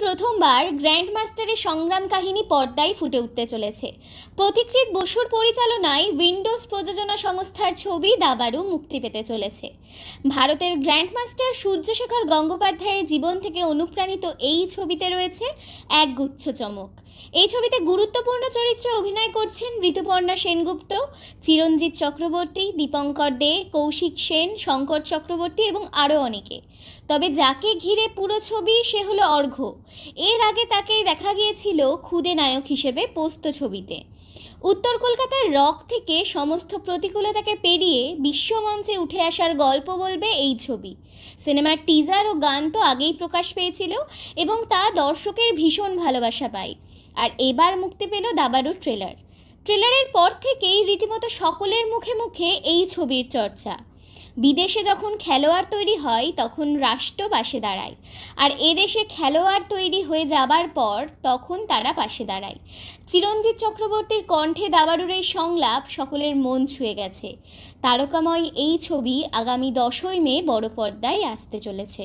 প্রথমবার গ্র্যান্ডমাস্টারের সংগ্রাম কাহিনী পর্দায় ফুটে উঠতে চলেছে। প্রতিকৃত বসুর পরিচালনায় উইন্ডোজ প্রযোজনা সংস্থার ছবি দাবারু মুক্তি পেতে চলেছে। ভারতের গ্র্যান্ডমাস্টার সূর্যশেখর গঙ্গোপাধ্যায়ের জীবন থেকে অনুপ্রাণিত এই ছবিতে রয়েছে একগুচ্ছ চমক। এই ছবিতে গুরুত্বপূর্ণ চরিত্রে অভিনয় করছেন ঋতুপর্ণা সেনগুপ্ত, চিরঞ্জিত চক্রবর্তী, দীপঙ্কর দে, কৌশিক সেন, শঙ্কর চক্রবর্তী এবং আরও অনেকে। তবে যাকে ঘিরে পুরো ছবি সে হলো অর্ঘ্য। এর আগে তাকে দেখা গিয়েছিল খুদে নায়ক হিসেবে পোস্ত ছবিতে। উত্তর কলকাতার রক থেকে সমস্ত প্রতিকূলতাকে পেরিয়ে বিশ্বমঞ্চে উঠে আসার গল্প বলবে এই ছবি। সিনেমার টিজার ও গান তো আগেই প্রকাশ পেয়েছিল এবং তা দর্শকের ভীষণ ভালোবাসা পায়। আর এবার মুক্তি পেল দাবারুর ট্রেলারের পর থেকেই রীতিমতো সকলের মুখে মুখে এই ছবির চর্চা। বিদেশে যখন খেলোয়াড় তৈরি হয় তখন রাষ্ট্র পাশে দাঁড়ায়, আর এদেশে খেলোয়াড় তৈরি হয়ে যাবার পর তখন তারা পাশে দাঁড়ায়। চিরঞ্জিত চক্রবর্তীর কণ্ঠে দাবারুর এই সংলাপ সকলের মন ছুঁয়ে গেছে। তারকাময় এই ছবি আগামী 10ই মে বড় পর্দায় আসতে চলেছে।